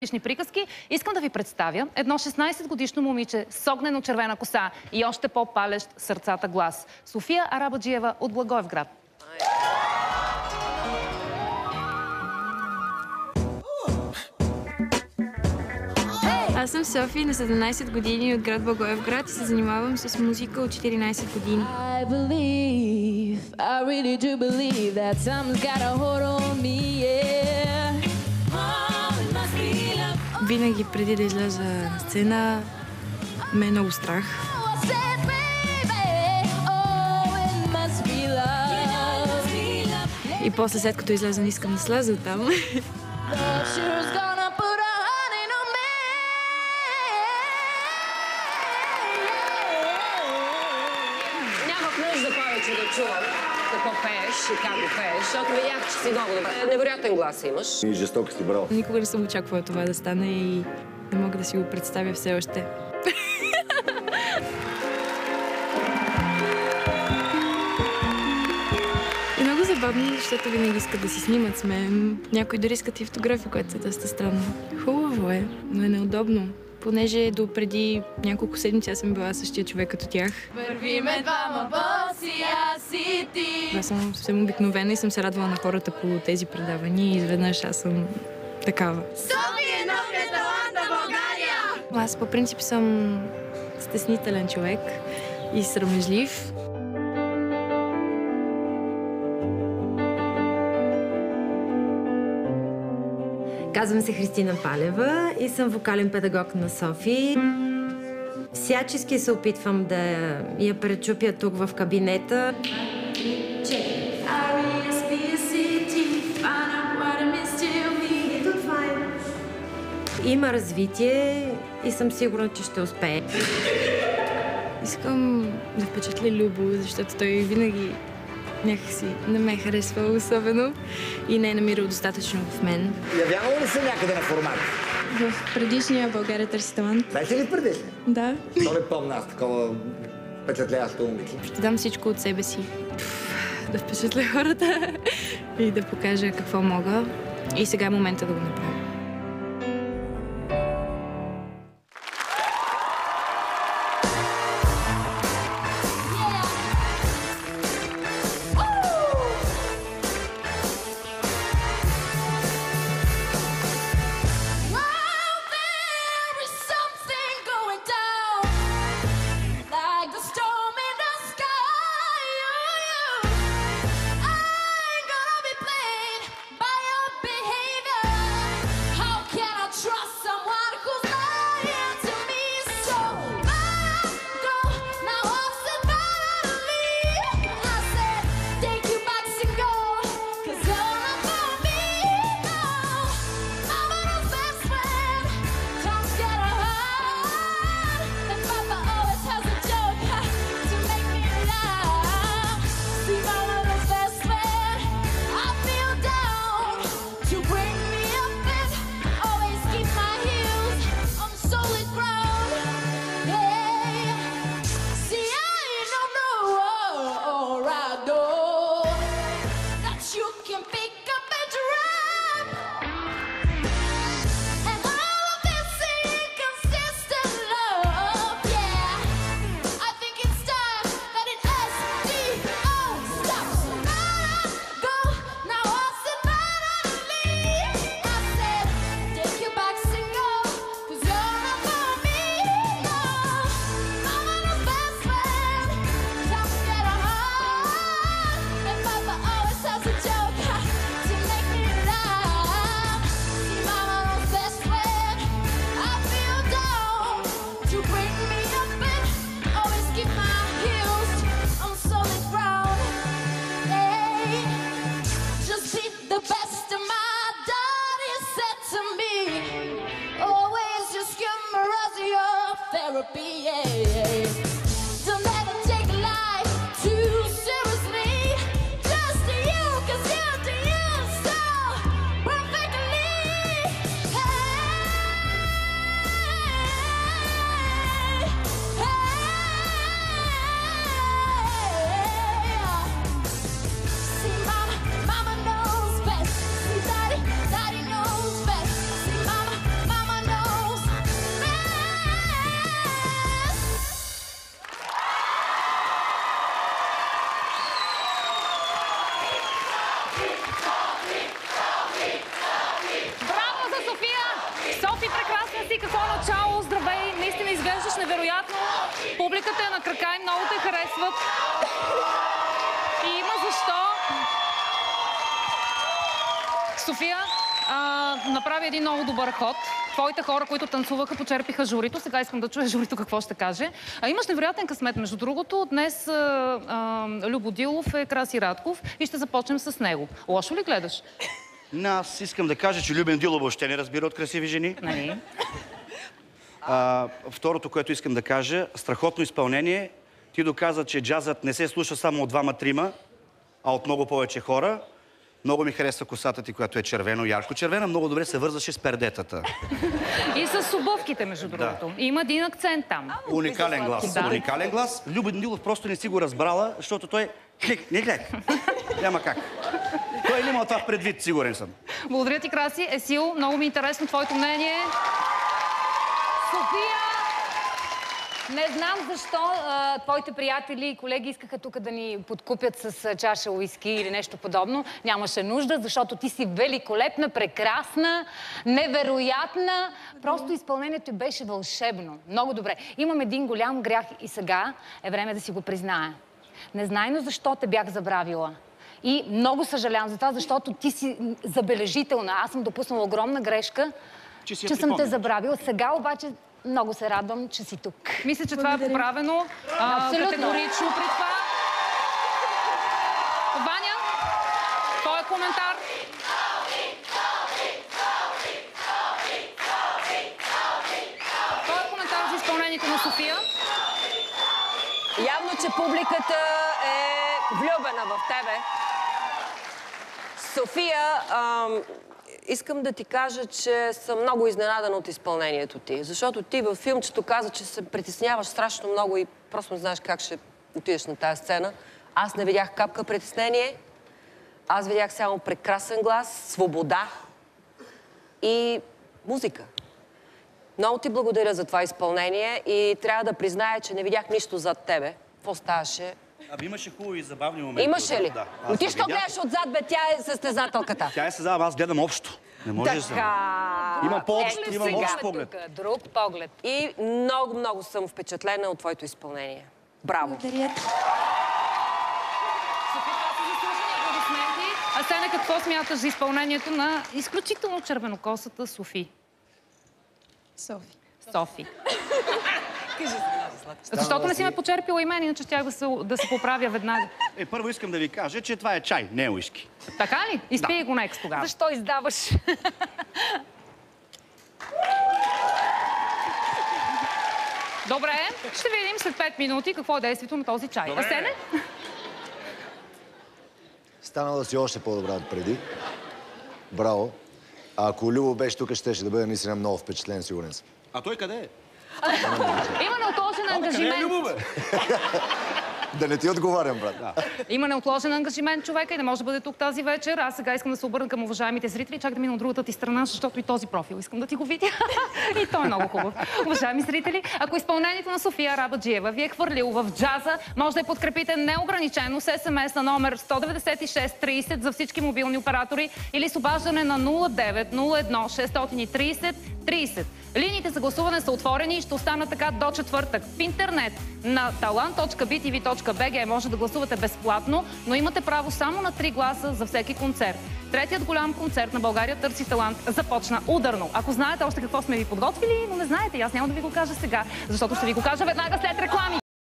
приказки, искам да ви представя едно 16-годишно момиче с огнено-червена коса и още по-палещ сърцата глас. София Арабаджиева от Благоевград. Аз съм Софи, на 17 години от град Благоевград и се занимавам с музика от 14 години. Винаги преди да изляза на сцена ме е много страх. И после, след като изляза, не искам да сляза оттам. Нямах нужда повече да чувам какво пееш и как го пееш, защото видях, че си много добре. Невероятен глас имаш. И жестоко си, браво. Никога не съм очаквала това да стане и не мога да си го представя все още. И много забавно, защото винаги искат да си снимат с мен. Някои дори искат и автографи, което е доста странно. Хубаво е, но е неудобно. Понеже до преди няколко седмици аз съм била същия човек като тях. Вървиме двама боси, аз и ти. Аз съм съвсем обикновена и съм се радвала на хората по тези предавания и изведнъж аз съм такава. София е новият талант на България! Аз по принцип съм стеснителен човек и срамежлив. Казвам се Христина Палева и съм вокален педагог на Софи. Всячески се опитвам да я пречупя тук в кабинета. Има развитие и съм сигурна, че ще успее. Искам да впечатля Любо, защото той винаги някакси не ме е харесвал особено и не е намирал достатъчно в мен. Явявала ли се някъде на формат? В предишния България търси талант. Знаете ли предишния? Да. То не помня аз такова впечатляващо момиче. Ще дам всичко от себе си. Да впечатля хората и да покажа какво мога. И сега е момента да го направя. си, какво начало, здравей, наистина изглеждаш невероятно. Публиката е на крака и много те харесват. И има защо. София направи един много добър ход. Твоите хора, които танцуваха, почерпиха журито. Сега искам да чуя журито какво ще каже. Имаш невероятен късмет, между другото. Днес Любо Дилов е Краси Радков и ще започнем с него. Лошо ли гледаш? Аз искам да кажа, че Любен Дилов въобще не разбира от красиви жени. Нали? Второто, което искам да кажа, страхотно изпълнение. Ти доказа, че джазът не се слуша само от двама-трима, а от много повече хора. Много ми харесва косата ти, която е червено, ярко червена. Много добре се вързаше с пердетата. И с обувките, между другото. Има един акцент там. Уникален глас. Да. Уникален глас. Любен Дилов просто не си го разбрала, защото той... Не гледай. Няма как. Той не има това в предвид, сигурен съм. Благодаря ти, Краси. Есил, много ми е интересно твоето мнение. София! Не знам защо твоите приятели и колеги искаха тук да ни подкупят с чаша уиски или нещо подобно. Нямаше нужда, защото ти си великолепна, прекрасна, невероятна. Просто изпълнението беше вълшебно. Много добре. Имам един голям грях и сега е време да си го призная. Незнайно защо те бях забравила. И много съжалявам за това, защото ти си забележителна. Аз съм допуснала огромна грешка, че съм те забравила. Сега обаче много се радвам, че си тук. Мисля, че това е поправено. Категорично при това. Ваня, твой коментар? Твой коментар за изпълнението на София? Явно, че публиката е влюбена в тебе. София, искам да ти кажа, че съм много изненадана от изпълнението ти. Защото ти във филмчето каза, че се притесняваш страшно много и просто не знаеш как ще отидеш на тази сцена. Аз не видях капка притеснение. Аз видях само прекрасен глас, свобода и музика. Много ти благодаря за това изпълнение и трябва да призная, че не видях нищо зад тебе. Какво ставаше? Имаше хубави и забавни моменти. Имаше ли? Да. Но ти що гледаш отзад, бе? Тя е състезателката. Тя е състезава, аз гледам общо. Не може да Има по-общо, имам общ поглед. Друг поглед. И много, много съм впечатлена от твоето изпълнение. Браво! Благодаря. Асене, какво смяташ за изпълнението на изключително червенокосата Софи? Софи. Защото не си ме почерпила и мен, иначе щях да се поправя веднага. Първо искам да ви кажа, че това е чай, не е уиски. Така ли? Изпий го некс тогава. Защо издаваш? Добре, ще видим след 5 минути какво е действието на този чай. Асене? Станала си още по-добра от преди. Браво. А ако Любо беше тук, щеше да бъде наистина много впечатлен, сигурен съм. А той къде е? Има неотложен ангажимент. Къде е Любо, бе? Да не ти отговарям, брат. Има неотложен ангажимент човека и не може да бъде тук тази вечер. Аз сега искам да се обърна към уважаемите зрители. Чак да мина от другата ти страна, защото и този профил искам да ти го видя. И той е много хубав. Уважаеми зрители, ако изпълнението на София Арабаджиева ви е хвърлило в джаза, може да я подкрепите неограничено с СМС на номер 19630 за всички мобилни оператори или с обаждане на 0901 630 30. Линиите за гласуване са отворени и ще останат така до четвъртък. В интернет на talant.btv.bg може да гласувате безплатно, но имате право само на 3 гласа за всеки концерт. Третият голям концерт на България търси талант започна ударно. Ако знаете още какво сме ви подготвили, но не знаете, аз няма да ви го кажа сега, защото ще ви го кажа веднага след реклами.